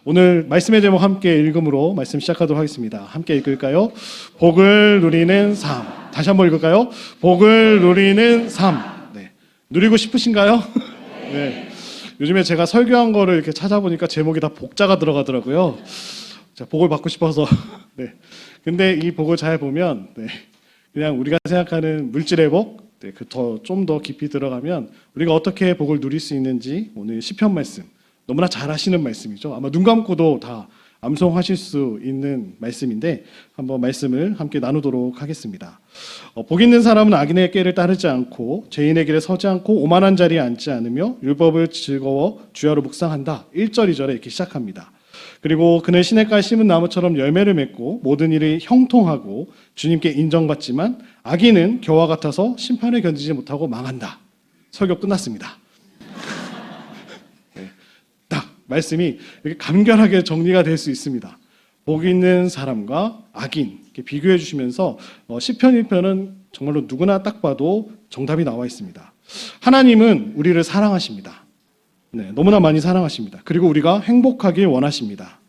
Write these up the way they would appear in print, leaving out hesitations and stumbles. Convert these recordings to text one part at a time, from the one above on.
오늘 말씀의 제목 함께 읽음으로 말씀 시작하도록 하겠습니다. 함께 읽을까요? 복을 누리는 삶. 다시 한번 읽을까요? 복을 누리는 삶. 네. 누리고 싶으신가요? 네. 요즘에 제가 설교한 거를 이렇게 찾아보니까 제목이 다 복자가 들어가더라고요. 자, 복을 받고 싶어서. 네. 근데 이 복을 잘 보면, 네. 그냥 우리가 생각하는 물질의 복, 네. 좀 더 깊이 들어가면 우리가 어떻게 복을 누릴 수 있는지 오늘 시편 말씀, 너무나 잘 아시는 말씀이죠. 아마 눈 감고도 다 암송하실 수 있는 말씀인데 한번 말씀을 함께 나누도록 하겠습니다. 복 있는 사람은 악인의 꾀를 따르지 않고 죄인의 길에 서지 않고 오만한 자리에 앉지 않으며 율법을 즐거워 주야로 묵상한다. 1절 2절에 이렇게 시작합니다. 그리고 그는 시냇가에 심은 나무처럼 열매를 맺고 모든 일이 형통하고 주님께 인정받지만 악인은 겨와 같아서 심판을 견디지 못하고 망한다. 설교 끝났습니다. 네. 딱 말씀이 이렇게 간결하게 정리가 될 수 있습니다. 복 있는 사람과 악인 이렇게 비교해 주시면서 시편 1편은 정말로 누구나 딱 봐도 정답이 나와 있습니다. 하나님은 우리를 사랑하십니다. 네, 너무나 많이 사랑하십니다. 그리고 우리가 행복하길 원하십니다.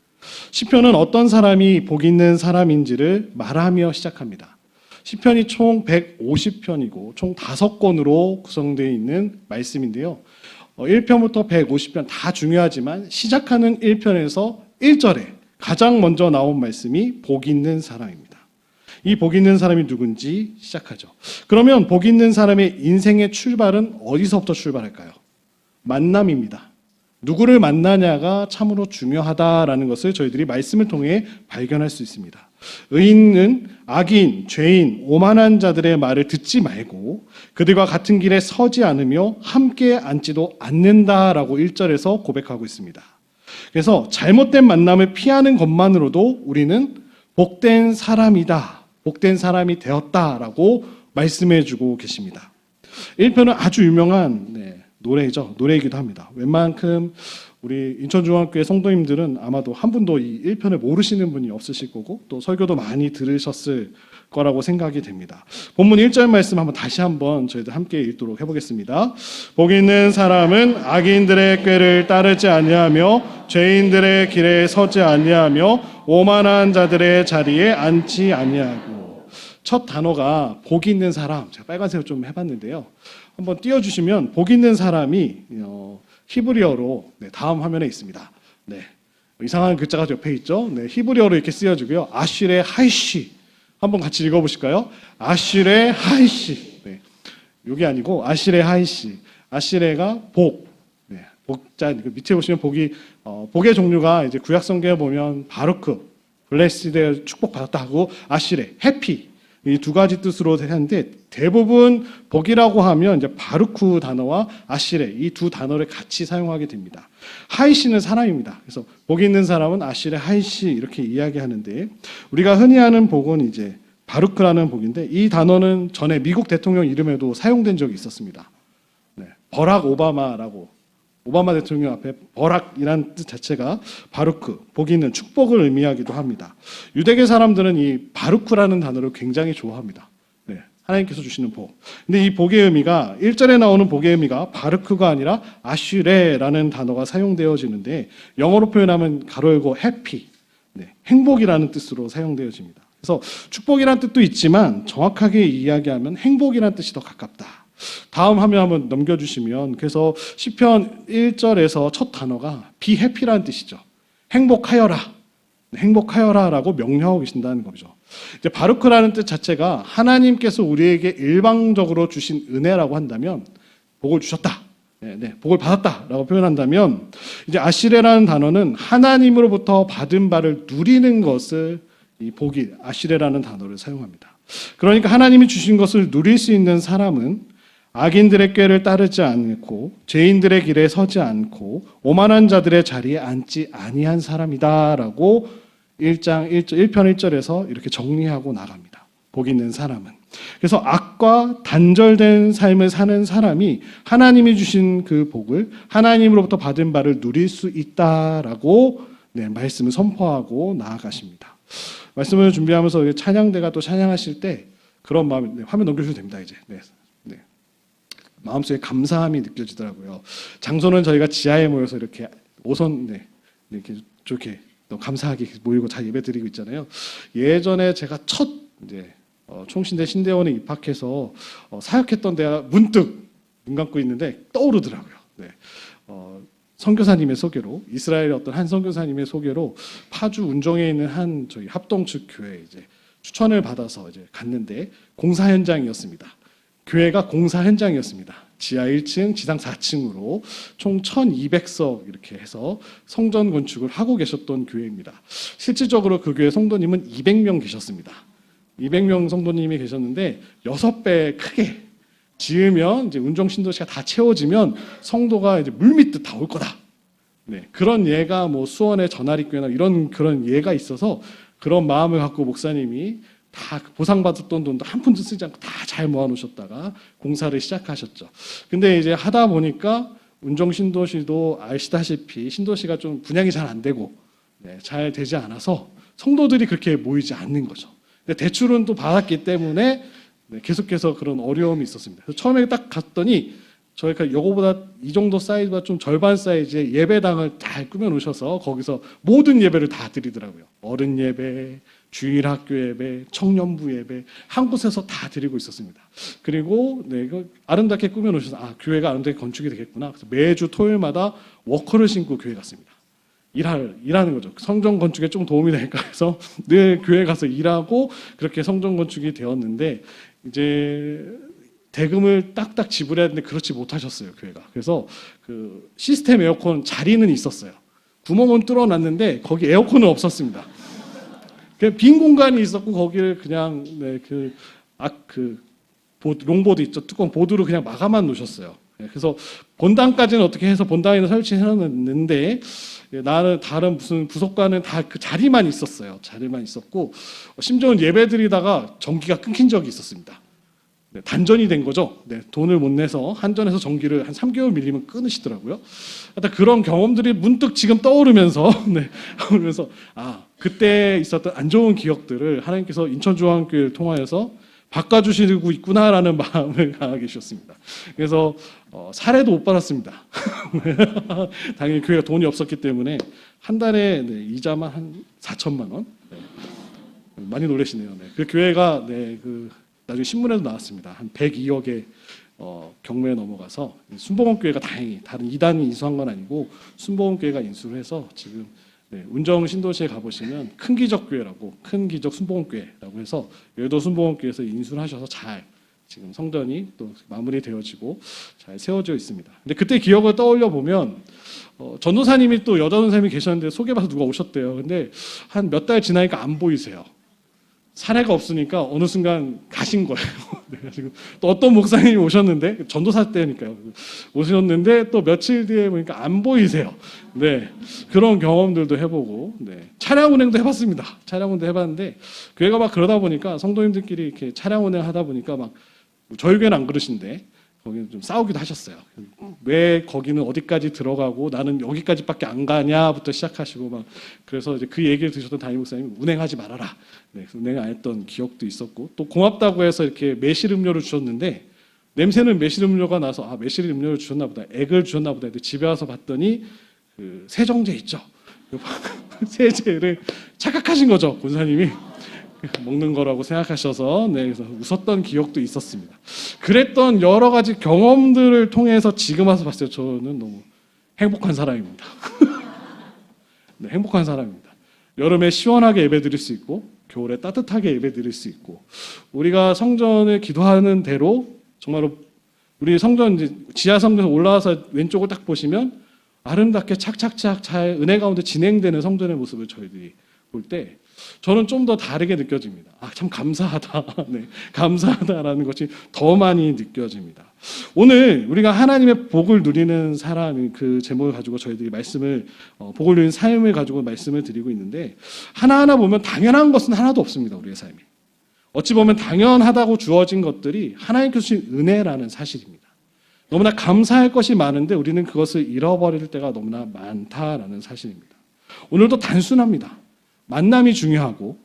시편은 어떤 사람이 복 있는 사람인지를 말하며 시작합니다. 시편이 총 150편이고 총 5권으로 구성되어 있는 말씀인데요. 1편부터 150편 다 중요하지만 시작하는 1편에서 1절에 가장 먼저 나온 말씀이 복 있는 사람입니다. 이 복 있는 사람이 누군지 시작하죠. 그러면 복 있는 사람의 인생의 출발은 어디서부터 출발할까요? 만남입니다. 누구를 만나냐가 참으로 중요하다라는 것을 저희들이 말씀을 통해 발견할 수 있습니다. 의인은 악인, 죄인, 오만한 자들의 말을 듣지 말고 그들과 같은 길에 서지 않으며 함께 앉지도 않는다라고 1절에서 고백하고 있습니다. 그래서 잘못된 만남을 피하는 것만으로도 우리는 복된 사람이다, 복된 사람이 되었다라고 말씀해주고 계십니다. 1편은 아주 유명한 노래이죠. 노래이기도 합니다. 웬만큼 우리 인천중앙교회 성도님들은 아마도 한 분도 이 1편을 모르시는 분이 없으실 거고 또 설교도 많이 들으셨을 거라고 생각이 됩니다. 본문 1절 말씀 다시 한번 저희들 함께 읽도록 해보겠습니다. 복 있는 사람은 악인들의 꾀를 따르지 아니하며 죄인들의 길에 서지 아니하며 오만한 자들의 자리에 앉지 아니하고. 첫 단어가 복 있는 사람, 제가 빨간색을 좀 해봤는데요. 한번 띄워주시면 복 있는 사람이 히브리어로 다음 화면에 있습니다. 네, 이상한 글자가 옆에 있죠. 네, 히브리어로 이렇게 쓰여지고요. 아쉬레 하이시 한번 같이 읽어보실까요? 아쉬레 하이시. 네, 이게 아니고 아쉬레 하이시. 아쉬레가 복. 네, 복자 밑에 보시면 복의 종류가 이제 구약 성경에 보면 바루크, 블레시드 축복받았다 하고 아쉬레 해피. 이 두 가지 뜻으로 하는데 대부분 복이라고 하면 이제 바루크 단어와 아시레 이 두 단어를 같이 사용하게 됩니다. 하이시는 사람입니다. 그래서 복 있는 사람은 아시레 하이시 이렇게 이야기하는데 우리가 흔히 아는 복은 이제 바루크라는 복인데 이 단어는 전에 미국 대통령 이름에도 사용된 적이 있었습니다. 네, 버락 오바마라고. 오바마 대통령 앞에 버락이라는 뜻 자체가 바루크, 복 있는 축복을 의미하기도 합니다. 유대계 사람들은 이 바루크라는 단어를 굉장히 좋아합니다. 네, 하나님께서 주시는 복. 근데 이 복의 의미가 1절에 나오는 복의 의미가 바루크가 아니라 아슈레라는 단어가 사용되어지는데 영어로 표현하면 가로 열고 해피, 네, 행복이라는 뜻으로 사용되어집니다. 그래서 축복이라는 뜻도 있지만 정확하게 이야기하면 행복이라는 뜻이 더 가깝다. 다음 화면 한번 넘겨주시면 그래서 시편 1절에서 첫 단어가 be happy라는 뜻이죠. 행복하여라. 행복하여라라고 명령하고 계신다는 거죠. 이제 바루크라는 뜻 자체가 하나님께서 우리에게 일방적으로 주신 은혜라고 한다면 복을 주셨다. 복을 받았다라고 표현한다면 이제 아시레라는 단어는 하나님으로부터 받은 바를 누리는 것을 이 복이 아시레라는 단어를 사용합니다. 그러니까 하나님이 주신 것을 누릴 수 있는 사람은 악인들의 꾀를 따르지 않고 죄인들의 길에 서지 않고 오만한 자들의 자리에 앉지 아니한 사람이다라고 1편 1절에서 이렇게 정리하고 나갑니다. 복 있는 사람은. 그래서 악과 단절된 삶을 사는 사람이 하나님이 주신 그 복을 하나님으로부터 받은 바를 누릴 수 있다라고 말씀을 선포하고 나아가십니다. 말씀을 준비하면서 찬양대가 또 찬양하실 때 그런 마음, 화면 넘겨주셔도 됩니다. 이제. 마음속에 감사함이 느껴지더라고요. 장소는 저희가 지하에 모여서 이렇게 5선 이렇게 좋게 또 감사하게 모이고 잘 예배드리고 있잖아요. 예전에 제가 첫 이제 총신대 신대원에 입학해서 사역했던 데가 문득 눈 감고 있는데 떠오르더라고요. 네. 선교사님의 소개로 이스라엘의 어떤 한 선교사님의 소개로 파주 운정에 있는 한 저희 합동측 교회 이제 추천을 받아서 이제 갔는데 공사 현장이었습니다. 교회가 공사 현장이었습니다. 지하 1층, 지상 4층으로 총 1,200석 이렇게 해서 성전 건축을 하고 계셨던 교회입니다. 실질적으로 그 교회 성도님은 200명 계셨습니다. 200명 성도님이 계셨는데 6배 크게 지으면 이제 운정 신도시가 다 채워지면 성도가 이제 물밀듯 다 올 거다. 네, 그런 예가 뭐 수원의 전하리교회나 이런 그런 예가 있어서 그런 마음을 갖고 목사님이 다 보상받았던 돈도 한 푼도 쓰지 않고 다 잘 모아놓으셨다가 공사를 시작하셨죠. 근데 이제 하다 보니까 운정 신도시도 아시다시피 신도시가 좀 분양이 잘 안 되고 네, 잘 되지 않아서 성도들이 그렇게 모이지 않는 거죠. 근데 대출은 또 받았기 때문에 네, 계속해서 그런 어려움이 있었습니다. 그래서 처음에 딱 갔더니 저희가 요거보다 이 정도 사이즈보다 좀 절반 사이즈의 예배당을 잘 꾸며놓으셔서 거기서 모든 예배를 다 드리더라고요. 어른 예배, 주일학교 예배, 청년부 예배 한 곳에서 다 드리고 있었습니다. 그리고 네, 이거 아름답게 꾸며놓으셔서 교회가 아름답게 건축이 되겠구나. 그래서 매주 토요일마다 워커를 신고 교회 갔습니다. 일하는 거죠. 성전 건축에 좀 도움이 될까 해서 늘 교회 가서 일하고 그렇게 성전 건축이 되었는데 이제 대금을 딱딱 지불해야 되는데 그렇지 못하셨어요, 교회가. 그래서 그 시스템 에어컨 자리는 있었어요. 구멍은 뚫어놨는데 거기 에어컨은 없었습니다. 그냥 빈 공간이 있었고 거기를 그냥 네, 롱보드 있죠, 뚜껑 보드로 그냥 막아만 놓으셨어요. 그래서 본당까지는 어떻게 해서 본당에는 설치해놨는데 나는 다른 무슨 부속과는 다 그 자리만 있었어요. 자리만 있었고 심지어는 예배드리다가 전기가 끊긴 적이 있었습니다. 네, 단전이 된 거죠. 네, 돈을 못 내서 한전에서 전기를 한 3개월 밀리면 끊으시더라고요. 하여튼 그런 경험들이 문득 지금 떠오르면서 네, 그러면서 그때 있었던 안 좋은 기억들을 하나님께서 인천중앙교회를 통하여서 바꿔주시고 있구나라는 마음을 강하게 주셨습니다. 그래서 사례도 못 받았습니다. 당연히 교회가 돈이 없었기 때문에 한 달에 네, 이자만 한 4천만 원. 네. 많이 놀라시네요. 네. 그 교회가 네, 나중에 신문에도 나왔습니다. 한 102억의 경매에 넘어가서 순복음교회가 다행히 다른 이단이 인수한 건 아니고 순복음교회가 인수를 해서 지금 네, 운정 신도시에 가보시면 큰 기적 교회라고 큰 기적 순복음교회라고 해서 여의도 순복음교회에서 인수를 하셔서 잘 지금 성전이 또 마무리되어지고 잘 세워져 있습니다. 근데 그때 기억을 떠올려 보면 전도사님이 또 여자 전도사님이 계셨는데 소개받아서 누가 오셨대요. 근데 한 몇 달 지나니까 안 보이세요. 사례가 없으니까 어느 순간 가신 거예요. 그래가지고 또 어떤 목사님이 오셨는데 전도사 때니까요. 오셨는데 또 며칠 뒤에 보니까 안 보이세요. 네, 그런 경험들도 해보고 네, 차량 운행도 해봤습니다. 차량 운행도 해봤는데 교회가 막 그러다 보니까 성도님들끼리 이렇게 차량 운행하다 보니까 막 저희 교회는 안 그러신데 거기는 좀 싸우기도 하셨어요. 왜 거기는 어디까지 들어가고 나는 여기까지밖에 안 가냐부터 시작하시고 막 그래서 이제 그 얘기를 들으셨던 담임 목사님이 운행하지 말아라. 네, 운행 안 했던 기억도 있었고 또 고맙다고 해서 이렇게 매실 음료를 주셨는데 냄새는 매실 음료가 나서 매실 음료를 주셨나 보다. 액을 주셨나 보다. 근데 집에 와서 봤더니 그 세정제 있죠. 세제를 착각하신 거죠, 권사님이. 먹는 거라고 생각하셔서 네, 그래서 웃었던 기억도 있었습니다. 그랬던 여러 가지 경험들을 통해서 지금 와서 봤어요. 저는 너무 행복한 사람입니다. 네, 행복한 사람입니다. 여름에 시원하게 예배드릴 수 있고 겨울에 따뜻하게 예배드릴 수 있고 우리가 성전을 기도하는 대로 정말로 우리 성전 이제 지하 성전에서 올라와서 왼쪽을 딱 보시면 아름답게 착착착 잘 은혜 가운데 진행되는 성전의 모습을 저희들이 볼 때 저는 좀 더 다르게 느껴집니다. 참 감사하다. 네, 감사하다라는 것이 더 많이 느껴집니다. 오늘 우리가 하나님의 복을 누리는 사람 그 제목을 가지고 저희들이 말씀을 복을 누리는 삶을 가지고 말씀을 드리고 있는데 하나하나 보면 당연한 것은 하나도 없습니다. 우리의 삶이. 어찌 보면 당연하다고 주어진 것들이 하나님께서 주신 은혜라는 사실입니다. 너무나 감사할 것이 많은데 우리는 그것을 잃어버릴 때가 너무나 많다라는 사실입니다. 오늘도 단순합니다. 만남이 중요하고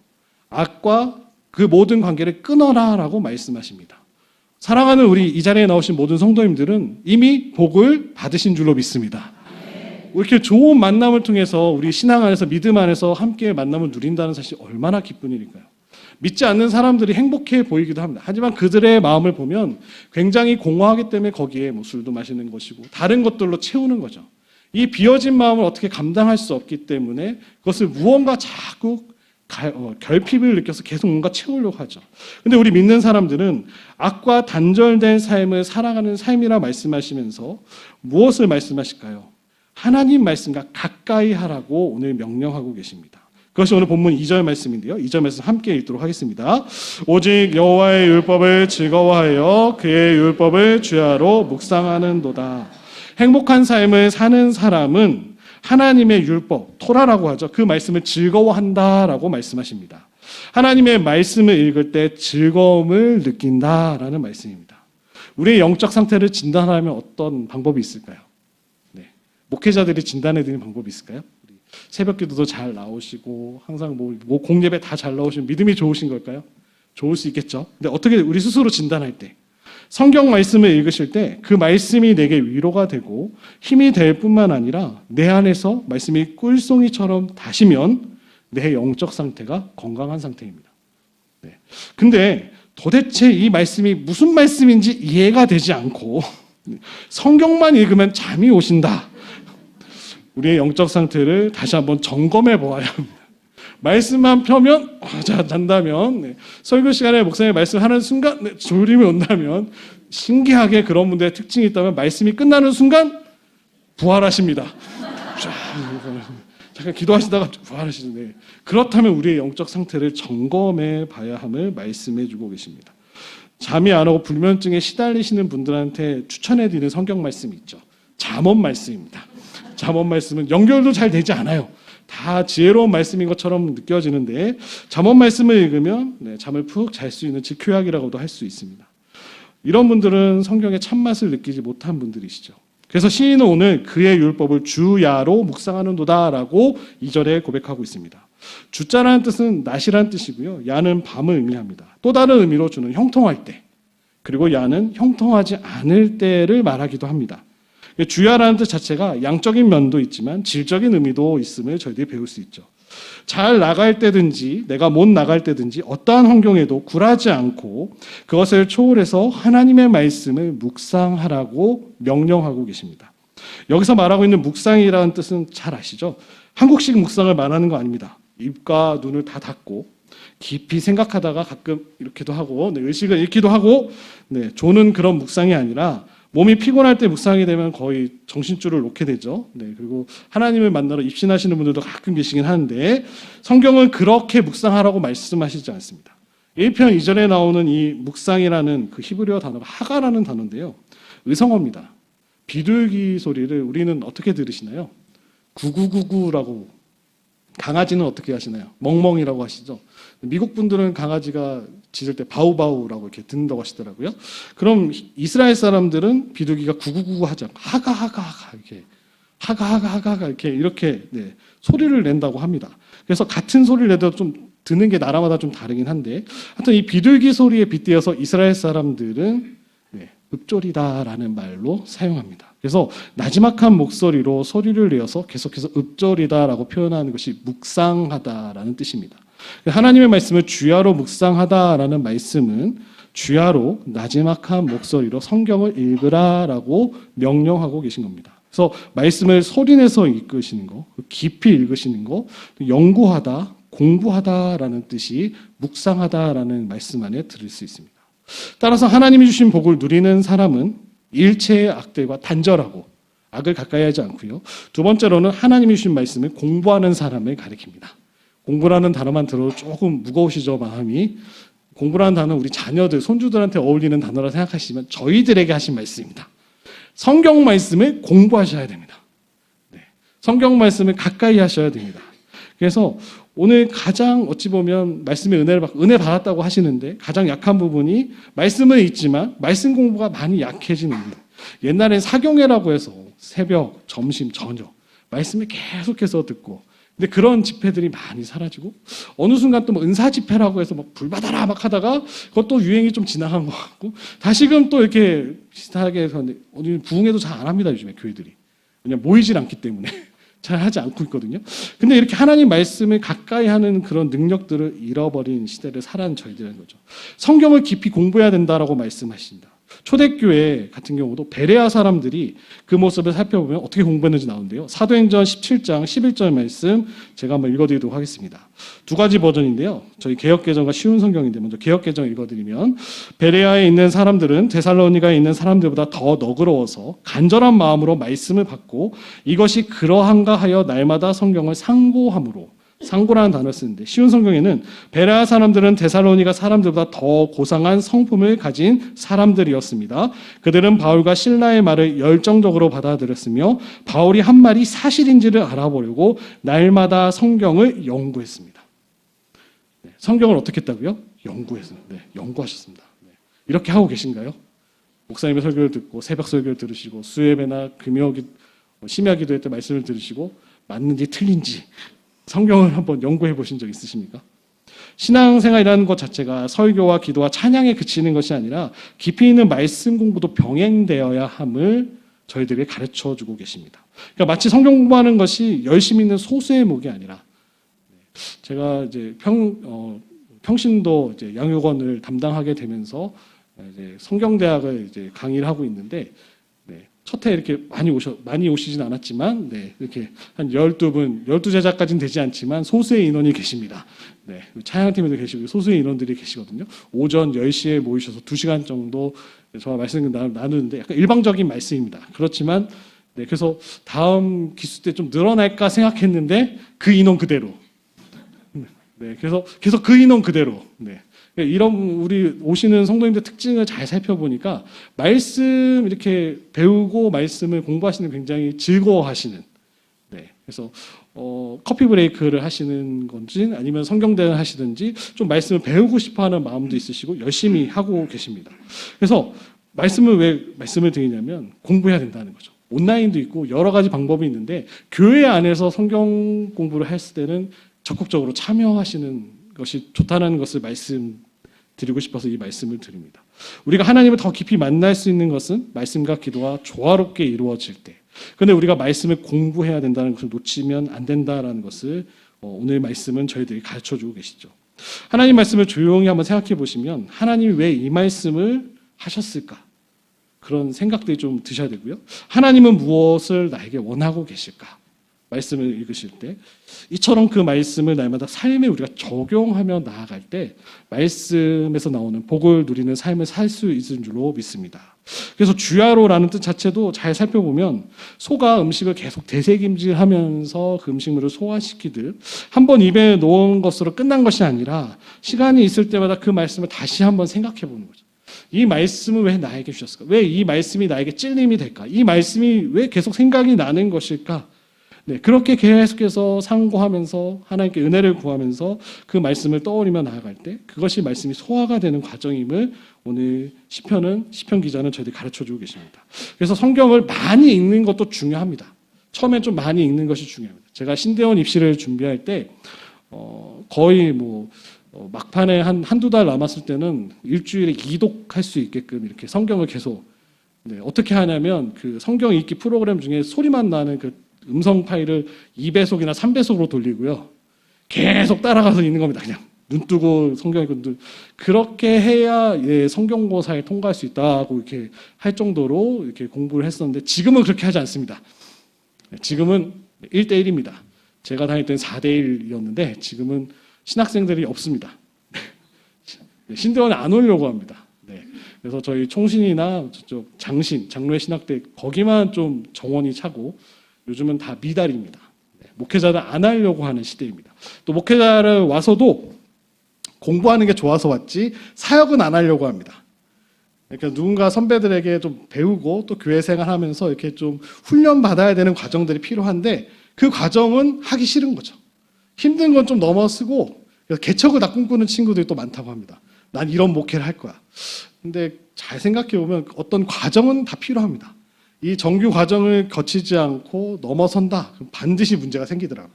악과 그 모든 관계를 끊어라라고 말씀하십니다. 사랑하는 우리 이 자리에 나오신 모든 성도님들은 이미 복을 받으신 줄로 믿습니다. 이렇게 좋은 만남을 통해서 우리 신앙 안에서 믿음 안에서 함께 만남을 누린다는 사실 얼마나 기쁜 일일까요? 믿지 않는 사람들이 행복해 보이기도 합니다. 하지만 그들의 마음을 보면 굉장히 공허하기 때문에 거기에 뭐 술도 마시는 것이고 다른 것들로 채우는 거죠. 이 비어진 마음을 어떻게 감당할 수 없기 때문에 그것을 무언가 자꾸 결핍을 느껴서 계속 뭔가 채우려고 하죠. 근데 우리 믿는 사람들은 악과 단절된 삶을 살아가는 삶이라 말씀하시면서 무엇을 말씀하실까요? 하나님 말씀과 가까이 하라고 오늘 명령하고 계십니다. 그것이 오늘 본문 2절 말씀인데요. 2절 말씀 함께 읽도록 하겠습니다. 오직 여호와의 율법을 즐거워하여 그의 율법을 주야로 묵상하는도다. 행복한 삶을 사는 사람은 하나님의 율법, 토라라고 하죠. 그 말씀을 즐거워한다라고 말씀하십니다. 하나님의 말씀을 읽을 때 즐거움을 느낀다라는 말씀입니다. 우리의 영적 상태를 진단하려면 어떤 방법이 있을까요? 네. 목회자들이 진단해 드리는 방법이 있을까요? 새벽 기도도 잘 나오시고 항상 뭐 공예배 다 잘 나오시면 믿음이 좋으신 걸까요? 좋을 수 있겠죠. 근데 어떻게 우리 스스로 진단할 때 성경 말씀을 읽으실 때 그 말씀이 내게 위로가 되고 힘이 될 뿐만 아니라 내 안에서 말씀이 꿀송이처럼 다시면 내 영적 상태가 건강한 상태입니다. 네. 근데 도대체 이 말씀이 무슨 말씀인지 이해가 되지 않고 성경만 읽으면 잠이 오신다. 우리의 영적 상태를 다시 한번 점검해 보아야 합니다. 말씀만 펴면 잔다면 네. 설교 시간에 목사님이 말씀하는 순간 네. 졸음이 온다면 신기하게 그런 분들의 특징이 있다면 말씀이 끝나는 순간 부활하십니다. 잠깐 기도하시다가 부활하시는데 그렇다면 우리의 영적 상태를 점검해 봐야 함을 말씀해 주고 계십니다. 잠이 안 오고 불면증에 시달리시는 분들한테 추천해 드리는 성경 말씀이 있죠. 잠언 말씀입니다. 잠언 말씀은 연결도 잘 되지 않아요. 다 지혜로운 말씀인 것처럼 느껴지는데 잠언 말씀을 읽으면 네, 잠을 푹 잘 수 있는 지표약이라고도 할 수 있습니다. 이런 분들은 성경의 참맛을 느끼지 못한 분들이시죠. 그래서 시인은 오늘 그의 율법을 주야로 묵상하는도다라고 2절에 고백하고 있습니다. 주자라는 뜻은 낮이라는 뜻이고요. 야는 밤을 의미합니다. 또 다른 의미로 주는 형통할 때, 그리고 야는 형통하지 않을 때를 말하기도 합니다. 주야라는 뜻 자체가 양적인 면도 있지만 질적인 의미도 있음을 저희들이 배울 수 있죠. 잘 나갈 때든지 내가 못 나갈 때든지 어떠한 환경에도 굴하지 않고 그것을 초월해서 하나님의 말씀을 묵상하라고 명령하고 계십니다. 여기서 말하고 있는 묵상이라는 뜻은 잘 아시죠? 한국식 묵상을 말하는 거 아닙니다. 입과 눈을 다 닫고 깊이 생각하다가 가끔 이렇게도 하고 의식을 잃기도 하고 조는 그런 묵상이 아니라 몸이 피곤할 때 묵상이 되면 거의 정신줄을 놓게 되죠. 그리고 하나님을 만나러 입신하시는 분들도 가끔 계시긴 하는데 성경은 그렇게 묵상하라고 말씀하시지 않습니다. 1편 2절에 나오는 이 묵상이라는 그 히브리어 단어가 하가라는 단어인데요. 의성어입니다. 비둘기 소리를 우리는 어떻게 들으시나요? 구구구구라고. 강아지는 어떻게 하시나요? 멍멍이라고 하시죠. 미국 분들은 강아지가 짖을 때 바우바우라고 이렇게 듣는다고 하시더라고요. 그럼 이스라엘 사람들은 비둘기가 구구구구 하죠. 하가하가하가 이렇게 하가하가하가 이렇게 소리를 낸다고 합니다. 그래서 같은 소리를 내도 좀 듣는 게 나라마다 좀 다르긴 한데, 하여튼 이 비둘기 소리에 빗대어서 이스라엘 사람들은 읍조리다라는 말로 사용합니다. 그래서 나지막한 목소리로 소리를 내어서 계속해서 읍조리다라고 표현하는 것이 묵상하다라는 뜻입니다. 하나님의 말씀을 주야로 묵상하다라는 말씀은 주야로 나지막한 목소리로 성경을 읽으라라고 명령하고 계신 겁니다. 그래서 말씀을 소리내서 읽으시는 거, 깊이 읽으시는 거, 연구하다, 공부하다라는 뜻이 묵상하다라는 말씀 안에 들을 수 있습니다. 따라서 하나님이 주신 복을 누리는 사람은 일체의 악들과 단절하고 악을 가까이 하지 않고요. 두 번째로는 하나님이 주신 말씀을 공부하는 사람을 가리킵니다. 공부라는 단어만 들어도 조금 무거우시죠, 마음이. 공부라는 단어는 우리 자녀들, 손주들한테 어울리는 단어라 생각하시면 저희들에게 하신 말씀입니다. 성경 말씀을 공부하셔야 됩니다. 성경 말씀을 가까이 하셔야 됩니다. 그래서 오늘 가장 어찌 보면 말씀의 은혜 받았다고 하시는데 가장 약한 부분이 말씀은 있지만 말씀 공부가 많이 약해지는 거예요. 옛날엔 사경회라고 해서 새벽, 점심, 저녁 말씀을 계속해서 듣고, 근데 그런 집회들이 많이 사라지고 어느 순간 또 뭐 은사 집회라고 해서 막 불받아라 막 하다가 그것도 유행이 좀 지나간 것 같고 다시금 또 이렇게 비슷하게 해서 오늘 부흥회도 잘 안 합니다. 요즘에 교회들이 왜냐면 모이질 않기 때문에 잘 하지 않고 있거든요. 근데 이렇게 하나님 말씀을 가까이 하는 그런 능력들을 잃어버린 시대를 살아는 저희들인 거죠. 성경을 깊이 공부해야 된다라고 말씀하신다. 초대교회 같은 경우도 베레아 사람들이 그 모습을 살펴보면 어떻게 공부했는지 나오는데요. 사도행전 17장 11절 말씀 제가 한번 읽어드리도록 하겠습니다. 두 가지 버전인데요. 저희 개역개정과 쉬운 성경인데 먼저 개역개정 읽어드리면 베레아에 있는 사람들은 데살로니가에 있는 사람들보다 더 너그러워서 간절한 마음으로 말씀을 받고 이것이 그러한가 하여 날마다 성경을 상고함으로 상고라는 단어를 쓰는데 쉬운 성경에는 베레아 사람들은 데살로니가 사람들보다 더 고상한 성품을 가진 사람들이었습니다. 그들은 바울과 실라의 말을 열정적으로 받아들였으며 바울이 한 말이 사실인지를 알아보려고 날마다 성경을 연구했습니다. 네, 성경을 어떻게 했다고요? 연구했습니다. 네, 연구하셨습니다. 네, 이렇게 하고 계신가요? 목사님의 설교를 듣고 새벽 설교를 들으시고 수요예배나 금요기 심야기도회 때 말씀을 들으시고 맞는지 틀린지 성경을 한번 연구해 보신 적 있으십니까? 신앙생활이라는 것 자체가 설교와 기도와 찬양에 그치는 것이 아니라 깊이 있는 말씀 공부도 병행되어야 함을 저희들에게 가르쳐 주고 계십니다. 그러니까 마치 성경 공부하는 것이 열심히 있는 소수의 목이 아니라 제가 이제 평신도 이제 양육원을 담당하게 되면서 이제 성경대학을 이제 강의를 하고 있는데 첫 해 이렇게 많이 오시진 않았지만, 이렇게 한 12분, 12제자까지는 되지 않지만 소수의 인원이 계십니다. 찬양팀에도 계시고 소수의 인원들이 계시거든요. 오전 10시에 모이셔서 2시간 정도 저와 말씀 나누는데 약간 일방적인 말씀입니다. 그렇지만, 그래서 다음 기수 때 좀 늘어날까 생각했는데 그 인원 그대로. 그래서 계속 그 인원 그대로. 이런 우리 오시는 성도님들 특징을 잘 살펴보니까 말씀 이렇게 배우고 말씀을 공부하시는 굉장히 즐거워하시는. 그래서 커피 브레이크를 하시는 건지 아니면 성경대를 하시든지 좀 말씀을 배우고 싶어하는 마음도 있으시고 열심히 하고 계십니다. 그래서 말씀을 왜 말씀을 드리냐면 공부해야 된다는 거죠. 온라인도 있고 여러 가지 방법이 있는데 교회 안에서 성경 공부를 했을 때는 적극적으로 참여하시는 것이 좋다는 것을 말씀드리고 싶어서 이 말씀을 드립니다. 우리가 하나님을 더 깊이 만날 수 있는 것은 말씀과 기도가 조화롭게 이루어질 때. 그런데 우리가 말씀을 공부해야 된다는 것을 놓치면 안 된다는 것을 오늘 말씀은 저희들이 가르쳐주고 계시죠. 하나님 말씀을 조용히 한번 생각해 보시면 하나님이 왜 이 말씀을 하셨을까? 그런 생각들이 좀 드셔야 되고요. 하나님은 무엇을 나에게 원하고 계실까? 말씀을 읽으실 때 이처럼 그 말씀을 날마다 삶에 우리가 적용하며 나아갈 때 말씀에서 나오는 복을 누리는 삶을 살 수 있는 줄로 믿습니다. 그래서 주야로라는 뜻 자체도 잘 살펴보면 소가 음식을 계속 되새김질하면서 그 음식물을 소화시키듯 한번 입에 놓은 것으로 끝난 것이 아니라 시간이 있을 때마다 그 말씀을 다시 한번 생각해 보는 거죠. 이 말씀은 왜 나에게 주셨을까? 왜 이 말씀이 나에게 찔림이 될까? 이 말씀이 왜 계속 생각이 나는 것일까? 그렇게 계속해서 상고하면서 하나님께 은혜를 구하면서 그 말씀을 떠올리며 나아갈 때 그것이 말씀이 소화가 되는 과정임을 오늘 시편 기자는 저희들 가르쳐주고 계십니다. 그래서 성경을 많이 읽는 것도 중요합니다. 처음엔 좀 많이 읽는 것이 중요합니다. 제가 신대원 입시를 준비할 때 거의 막판에 한두 달 남았을 때는 일주일에 2독할 수 있게끔 이렇게 성경을 계속 어떻게 하냐면 그 성경 읽기 프로그램 중에 소리만 나는 그 음성 파일을 2배속이나 3배속으로 돌리고요. 계속 따라가서 읽는 겁니다. 그냥 눈 뜨고 성경 읽고 그렇게 해야 성경고사에 통과할 수 있다고 이렇게 할 정도로 이렇게 공부를 했었는데 지금은 그렇게 하지 않습니다. 지금은 1대1입니다. 제가 다닐 때는 4대1이었는데 지금은 신학생들이 없습니다. 신대원에 안 오려고 합니다. 그래서 저희 총신이나 저쪽 장로의 신학대 거기만 좀 정원이 차고 요즘은 다 미달입니다. 목회자를 안 하려고 하는 시대입니다. 또 목회자를 와서도 공부하는 게 좋아서 왔지 사역은 안 하려고 합니다. 그러니까 누군가 선배들에게 좀 배우고 또 교회 생활하면서 이렇게 좀 훈련 받아야 되는 과정들이 필요한데 그 과정은 하기 싫은 거죠. 힘든 건 좀 넘어서고 그래서 개척을 다 꿈꾸는 친구들이 또 많다고 합니다. 난 이런 목회를 할 거야. 근데 잘 생각해 보면 어떤 과정은 다 필요합니다. 이 정규 과정을 거치지 않고 넘어선다. 그럼 반드시 문제가 생기더라고요.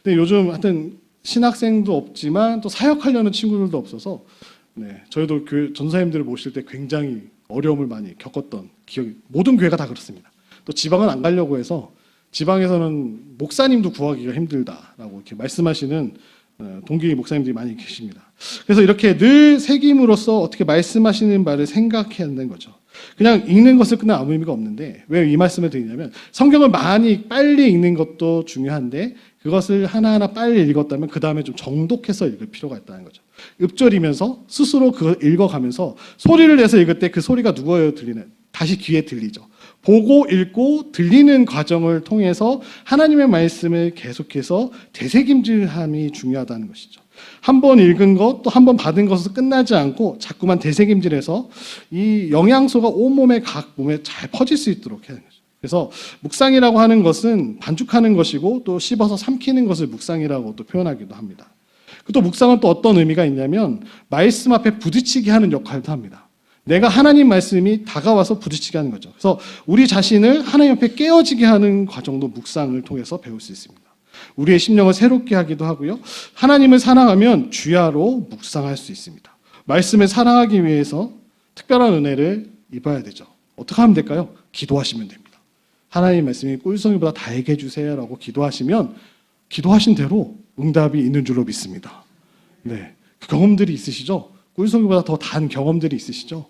근데 요즘 하여튼 신학생도 없지만 또 사역하려는 친구들도 없어서 저희도 교회 전사님들을 모실 때 굉장히 어려움을 많이 겪었던 기억이 모든 교회가 다 그렇습니다. 또 지방은 안 가려고 해서 지방에서는 목사님도 구하기가 힘들다라고 이렇게 말씀하시는 동기 목사님들이 많이 계십니다. 그래서 이렇게 늘 새김으로써 어떻게 말씀하시는 바를 생각해야 한다는 거죠. 그냥 읽는 것을 끝나 아무 의미가 없는데 왜 이 말씀을 드리냐면 성경을 많이 빨리 읽는 것도 중요한데 그것을 하나하나 빨리 읽었다면 그 다음에 좀 정독해서 읽을 필요가 있다는 거죠. 읊조리면서 스스로 그걸 읽어가면서 소리를 내서 읽을 때 그 소리가 누구예요? 들리는? 다시 귀에 들리죠. 보고 읽고 들리는 과정을 통해서 하나님의 말씀을 계속해서 되새김질함이 중요하다는 것이죠. 한 번 읽은 것, 또 한 번 받은 것으로 끝나지 않고 자꾸만 되새김질해서 이 영양소가 온몸에 각 몸에 잘 퍼질 수 있도록 해야 하는 거죠. 그래서 묵상이라고 하는 것은 반죽하는 것이고 또 씹어서 삼키는 것을 묵상이라고 또 표현하기도 합니다. 또 묵상은 또 어떤 의미가 있냐면 말씀 앞에 부딪히게 하는 역할도 합니다. 내가 하나님 말씀이 다가와서 부딪히게 하는 거죠. 그래서 우리 자신을 하나님 앞에 깨어지게 하는 과정도 묵상을 통해서 배울 수 있습니다. 우리의 심령을 새롭게 하기도 하고요. 하나님을 사랑하면 주야로 묵상할 수 있습니다. 말씀을 사랑하기 위해서 특별한 은혜를 입어야 되죠. 어떻게 하면 될까요? 기도하시면 됩니다. 하나님 말씀이 꿀송이보다 달게 해주세요라고 기도하시면 기도하신 대로 응답이 있는 줄로 믿습니다. 네, 그 경험들이 있으시죠? 꿀송이보다 더 단 경험들이 있으시죠?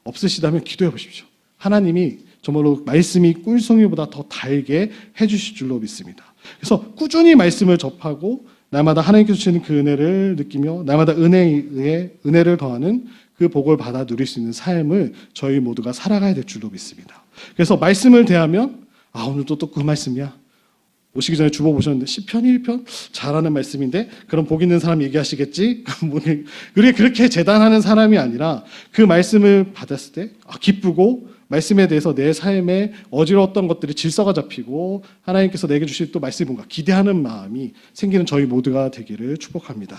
없으시다면 기도해 보십시오. 하나님이 정말로 말씀이 꿀송이보다 더 달게 해주실 줄로 믿습니다. 그래서 꾸준히 말씀을 접하고 날마다 하나님께서 주시는 그 은혜를 느끼며 날마다 은혜에 의해 은혜를 더하는 그 복을 받아 누릴 수 있는 삶을 저희 모두가 살아가야 될 줄로 믿습니다. 그래서 말씀을 대하면 오늘도 또 그 말씀이야. 오시기 전에 주보 보셨는데 시편 1편 잘하는 말씀인데 그럼 복 있는 사람 얘기하시겠지? 우리 그렇게 재단하는 사람이 아니라 그 말씀을 받았을 때 기쁘고 말씀에 대해서 내 삶에 어지러웠던 것들이 질서가 잡히고 하나님께서 내게 주실 또 말씀이 뭔가 기대하는 마음이 생기는 저희 모두가 되기를 축복합니다.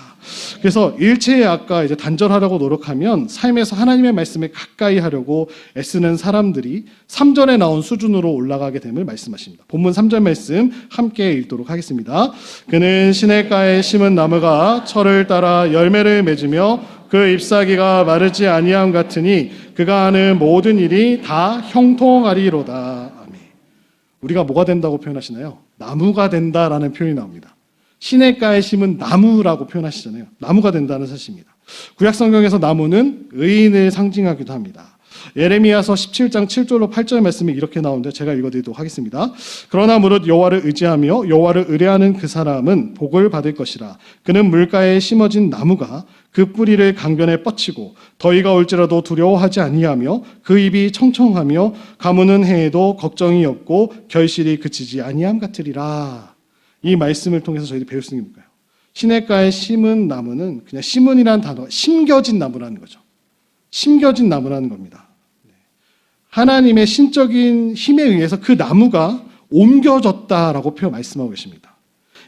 그래서 일체의 악과 이제 단절하려고 노력하면 삶에서 하나님의 말씀에 가까이 하려고 애쓰는 사람들이 3절에 나온 수준으로 올라가게 됨을 말씀하십니다. 본문 3절 말씀 함께 읽도록 하겠습니다. 그는 시냇가에 심은 나무가 철을 따라 열매를 맺으며 그 잎사귀가 마르지 아니함 같으니 그가 하는 모든 일이 다 형통하리로다. 아멘. 우리가 뭐가 된다고 표현하시나요? 나무가 된다라는 표현이 나옵니다. 시냇가에 심은 나무라고 표현하시잖아요. 나무가 된다는 사실입니다. 구약 성경에서 나무는 의인을 상징하기도 합니다. 예레미야서 17장 7절로 8절 말씀이 이렇게 나오는데 제가 읽어드리도록 하겠습니다. 그러나 무릇 여호와를 의지하며 여호와를 의뢰하는 그 사람은 복을 받을 것이라. 그는 물가에 심어진 나무가 그 뿌리를 강변에 뻗치고 더위가 올지라도 두려워하지 아니하며 그 잎이 청청하며 가무는 해에도 걱정이 없고 결실이 그치지 아니함 같으리라. 이 말씀을 통해서 저희들이 배울 수 있는 게 뭘까요? 시냇가에 심은 나무는 그냥 심은이라는 단어가 심겨진 나무라는 거죠. 심겨진 나무라는 겁니다. 하나님의 신적인 힘에 의해서 그 나무가 옮겨졌다라고 말씀하고 계십니다.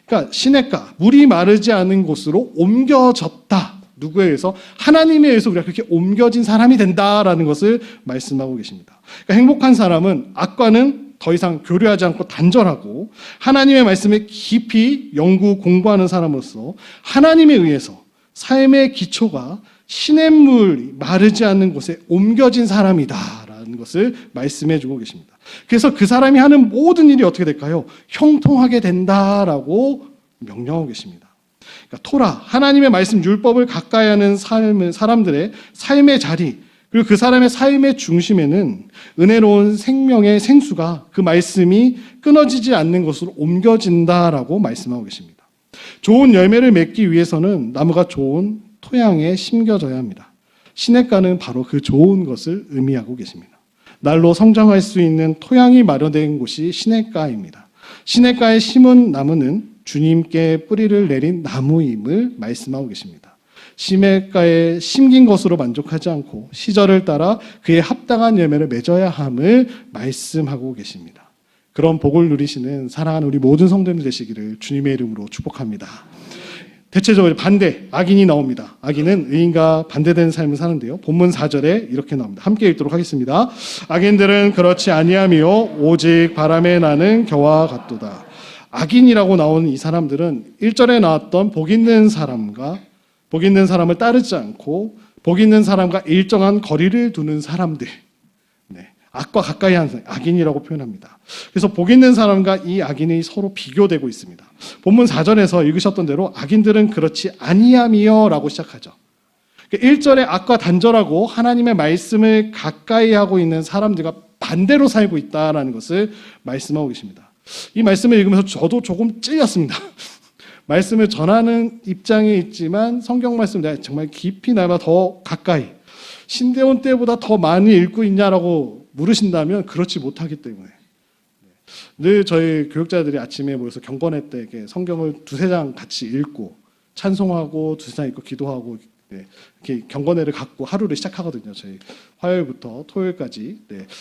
그러니까 시냇가, 물이 마르지 않은 곳으로 옮겨졌다. 누구에 의해서? 하나님에 의해서 우리가 그렇게 옮겨진 사람이 된다라는 것을 말씀하고 계십니다. 그러니까 행복한 사람은 악과는 더 이상 교류하지 않고 단절하고 하나님의 말씀을 깊이 연구 공부하는 사람으로서 하나님에 의해서 삶의 기초가 시냇물이 마르지 않는 곳에 옮겨진 사람이다라는 것을 말씀해 주고 계십니다. 그래서 그 사람이 하는 모든 일이 어떻게 될까요? 형통하게 된다라고 명령하고 계십니다. 그러니까 토라, 하나님의 말씀 율법을 가까이 하는 사람들의 삶의 자리, 그리고 그 사람의 삶의 중심에는 은혜로운 생명의 생수가 그 말씀이 끊어지지 않는 것으로 옮겨진다라고 말씀하고 계십니다. 좋은 열매를 맺기 위해서는 나무가 좋은 토양에 심겨져야 합니다. 시냇가는 바로 그 좋은 것을 의미하고 계십니다. 날로 성장할 수 있는 토양이 마련된 곳이 시냇가입니다. 시냇가에 심은 나무는 주님께 뿌리를 내린 나무임을 말씀하고 계십니다. 시냇가에 심긴 것으로 만족하지 않고 시절을 따라 그에 합당한 열매를 맺어야 함을 말씀하고 계십니다. 그런 복을 누리시는 사랑하는 우리 모든 성도님들 되시기를 주님의 이름으로 축복합니다. 대체적으로 반대, 악인이 나옵니다. 악인은 의인과 반대되는 삶을 사는데요. 본문 4절에 이렇게 나옵니다. 함께 읽도록 하겠습니다. 악인들은 그렇지 아니하며 오직 바람에 나는 겨와 같도다. 악인이라고 나오는 이 사람들은 1절에 나왔던 복 있는 사람과 복 있는 사람을 따르지 않고 복 있는 사람과 일정한 거리를 두는 사람들. 악과 가까이 하는 사람, 악인이라고 표현합니다. 그래서 복 있는 사람과 이 악인이 서로 비교되고 있습니다. 본문 4절에서 읽으셨던 대로 악인들은 그렇지 아니함이여 라고 시작하죠. 1절에 악과 단절하고 하나님의 말씀을 가까이 하고 있는 사람들과 반대로 살고 있다는 것을 말씀하고 계십니다. 이 말씀을 읽으면서 저도 조금 찔렸습니다. 말씀을 전하는 입장에 있지만 성경 말씀을 내가 정말 깊이 나보다 더 가까이 신대원 때보다 더 많이 읽고 있냐라고 물으신다면 그렇지 못하기 때문에 늘 저희 교육자들이 아침에 모여서 경건회 때 이렇게 성경을 두세 장 같이 읽고 찬송하고 두세 장 읽고 기도하고 이렇게 경건회를 갖고 하루를 시작하거든요. 저희 화요일부터 토요일까지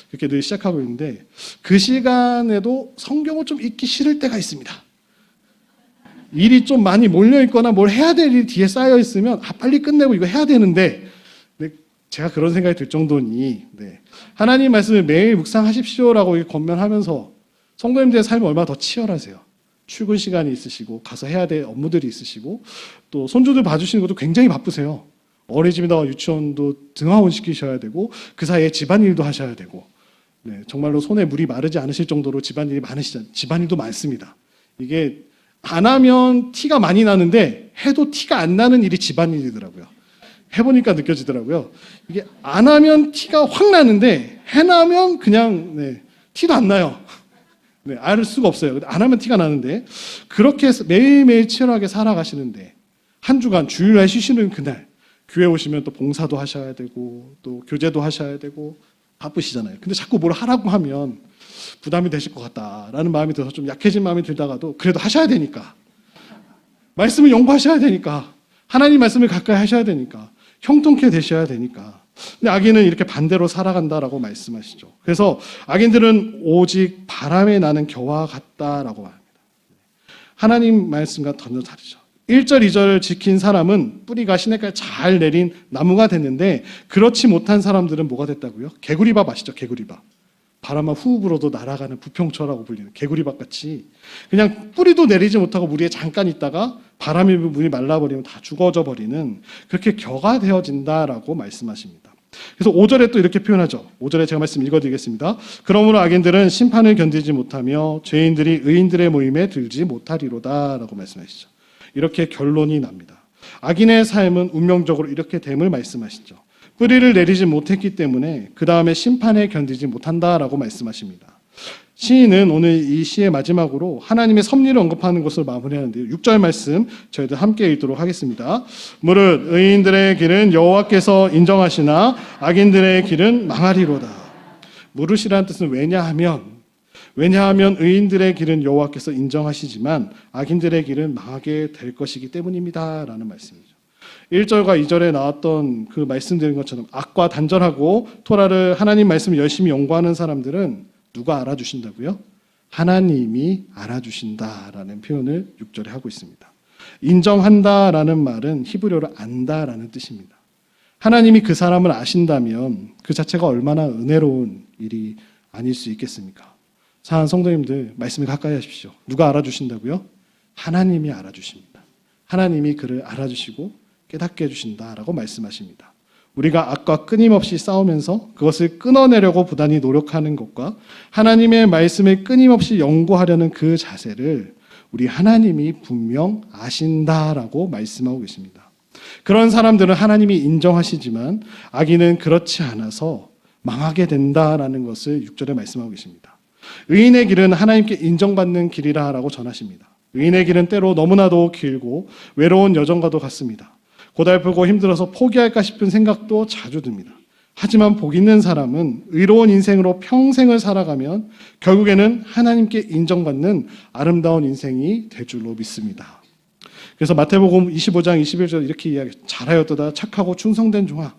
그렇게 늘 시작하고 있는데 그 시간에도 성경을 좀 읽기 싫을 때가 있습니다. 일이 좀 많이 몰려 있거나 뭘 해야 될 일이 뒤에 쌓여 있으면 빨리 끝내고 이거 해야 되는데 제가 그런 생각이 들 정도니 하나님 말씀을 매일 묵상하십시오라고 권면하면서 성도님들의 삶이 얼마나 더 치열하세요. 출근 시간이 있으시고 가서 해야 될 업무들이 있으시고 또 손주들 봐주시는 것도 굉장히 바쁘세요. 어린이집이나 유치원도 등하원 시키셔야 되고 그 사이에 집안일도 하셔야 되고 정말로 손에 물이 마르지 않으실 정도로 집안일이 많으시잖아요. 집안일도 많습니다. 이게 안 하면 티가 많이 나는데 해도 티가 안 나는 일이 집안일이더라고요. 해보니까 느껴지더라고요. 이게 안 하면 티가 확 나는데 해나면 그냥 티도 안 나요. 알 수가 없어요. 안 하면 티가 나는데 그렇게 매일매일 치열하게 살아가시는데 한 주간 주일날 쉬시는 그날 교회 오시면 또 봉사도 하셔야 되고 또 교제도 하셔야 되고 바쁘시잖아요. 근데 자꾸 뭘 하라고 하면 부담이 되실 것 같다라는 마음이 들어서 좀 약해진 마음이 들다가도 그래도 하셔야 되니까 말씀을 연구하셔야 되니까 하나님 말씀을 가까이 하셔야 되니까 형통케 되셔야 되니까 근데 악인은 이렇게 반대로 살아간다라고 말씀하시죠. 그래서 악인들은 오직 바람에 나는 겨와 같다라고 말합니다. 하나님 말씀과 전혀 다르죠. 1절, 2절을 지킨 사람은 뿌리가 시냇가에 잘 내린 나무가 됐는데 그렇지 못한 사람들은 뭐가 됐다고요? 개구리밥 아시죠? 개구리밥. 바람만 후 불어도 날아가는 부평초라고 불리는 개구리밥 같이 그냥 뿌리도 내리지 못하고 물 위에 잠깐 있다가 바람이 물이 말라버리면 다 죽어져 버리는 그렇게 겨가 되어진다라고 말씀하십니다. 그래서 5절에 또 이렇게 표현하죠. 5절에 제가 말씀 읽어드리겠습니다. 그러므로 악인들은 심판을 견디지 못하며 죄인들이 의인들의 모임에 들지 못하리로다 라고 말씀하시죠. 이렇게 결론이 납니다. 악인의 삶은 운명적으로 이렇게 됨을 말씀하시죠. 뿌리를 내리지 못했기 때문에 그 다음에 심판에 견디지 못한다라고 말씀하십니다. 시인은 오늘 이 시의 마지막으로 하나님의 섭리를 언급하는 것을 마무리하는데요. 6절 말씀 저희들 함께 읽도록 하겠습니다. 무릇 의인들의 길은 여호와께서 인정하시나 악인들의 길은 망하리로다. 무릇이라는 뜻은 왜냐하면 의인들의 길은 여호와께서 인정하시지만 악인들의 길은 망하게 될 것이기 때문입니다. 라는 말씀이죠. 1절과 2절에 나왔던 그 말씀드린 것처럼 악과 단절하고 토라를 하나님 말씀을 열심히 연구하는 사람들은 누가 알아주신다고요? 하나님이 알아주신다라는 표현을 6절에 하고 있습니다. 인정한다라는 말은 히브리어로 안다라는 뜻입니다. 하나님이 그 사람을 아신다면 그 자체가 얼마나 은혜로운 일이 아닐 수 있겠습니까? 사랑하는 성도님들 말씀을 가까이 하십시오. 누가 알아주신다고요? 하나님이 알아주십니다. 하나님이 그를 알아주시고 깨닫게 해주신다라고 말씀하십니다. 우리가 악과 끊임없이 싸우면서 그것을 끊어내려고 부단히 노력하는 것과 하나님의 말씀을 끊임없이 연구하려는 그 자세를 우리 하나님이 분명 아신다라고 말씀하고 계십니다. 그런 사람들은 하나님이 인정하시지만 악인은 그렇지 않아서 망하게 된다라는 것을 6절에 말씀하고 계십니다. 의인의 길은 하나님께 인정받는 길이라고 전하십니다. 의인의 길은 때로 너무나도 길고 외로운 여정과도 같습니다. 고달프고 힘들어서 포기할까 싶은 생각도 자주 듭니다. 하지만 복 있는 사람은 의로운 인생으로 평생을 살아가면 결국에는 하나님께 인정받는 아름다운 인생이 될 줄로 믿습니다. 그래서 마태복음 25장 21절 이렇게 이야기해요. 잘하였도다 착하고 충성된 종아.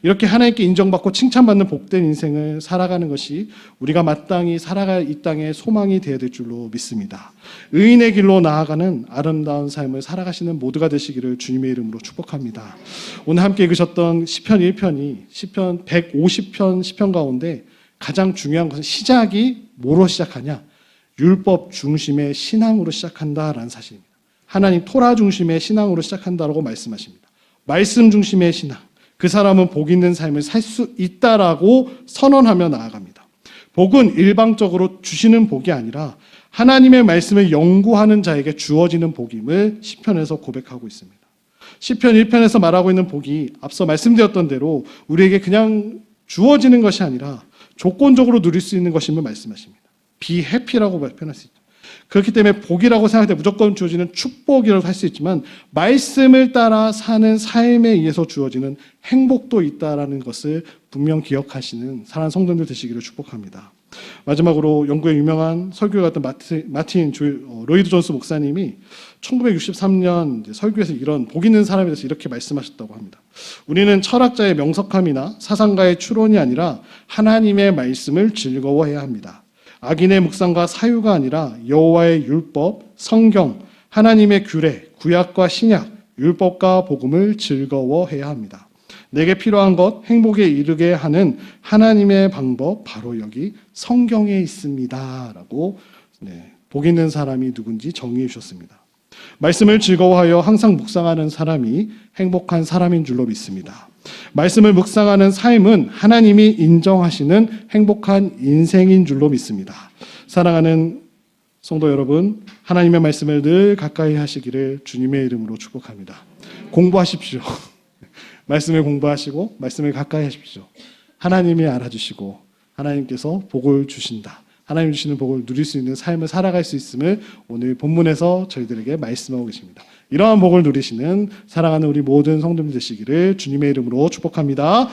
이렇게 하나님께 인정받고 칭찬받는 복된 인생을 살아가는 것이 우리가 마땅히 살아갈 이 땅의 소망이 되어야 될 줄로 믿습니다. 의인의 길로 나아가는 아름다운 삶을 살아가시는 모두가 되시기를 주님의 이름으로 축복합니다. 오늘 함께 읽으셨던 시편 1편이 시편 150편 시편 가운데 가장 중요한 것은 시작이 뭐로 시작하냐? 율법 중심의 신앙으로 시작한다라는 사실입니다. 하나님 토라 중심의 신앙으로 시작한다라고 말씀하십니다. 말씀 중심의 신앙. 그 사람은 복 있는 삶을 살 수 있다라고 선언하며 나아갑니다. 복은 일방적으로 주시는 복이 아니라 하나님의 말씀을 연구하는 자에게 주어지는 복임을 시편에서 고백하고 있습니다. 시편 1편에서 말하고 있는 복이 앞서 말씀드렸던 대로 우리에게 그냥 주어지는 것이 아니라 조건적으로 누릴 수 있는 것임을 말씀하십니다. be happy라고 표현할 수 있죠. 그렇기 때문에 복이라고 생각할 때 무조건 주어지는 축복이라고 할 수 있지만 말씀을 따라 사는 삶에 의해서 주어지는 행복도 있다라는 것을 분명 기억하시는 사랑하는 성도님들 되시기를 축복합니다. 마지막으로 영국의 유명한 설교가 같은 로이드 존스 목사님이 1963년 설교에서 이런 복 있는 사람에 대해서 이렇게 말씀하셨다고 합니다. 우리는 철학자의 명석함이나 사상가의 추론이 아니라 하나님의 말씀을 즐거워해야 합니다. 악인의 묵상과 사유가 아니라 여호와의 율법, 성경, 하나님의 규례, 구약과 신약, 율법과 복음을 즐거워해야 합니다. 내게 필요한 것, 행복에 이르게 하는 하나님의 방법 바로 여기 성경에 있습니다. 라고 복 있는 사람이 누군지 정의해 주셨습니다. 말씀을 즐거워하여 항상 묵상하는 사람이 행복한 사람인 줄로 믿습니다. 말씀을 묵상하는 삶은 하나님이 인정하시는 행복한 인생인 줄로 믿습니다. 사랑하는 성도 여러분, 하나님의 말씀을 늘 가까이 하시기를 주님의 이름으로 축복합니다. 공부하십시오. 말씀을 공부하시고 말씀을 가까이 하십시오. 하나님이 알아주시고 하나님께서 복을 주신다. 하나님 주시는 복을 누릴 수 있는 삶을 살아갈 수 있음을 오늘 본문에서 저희들에게 말씀하고 계십니다. 이러한 복을 누리시는 사랑하는 우리 모든 성도님 되시기를 주님의 이름으로 축복합니다.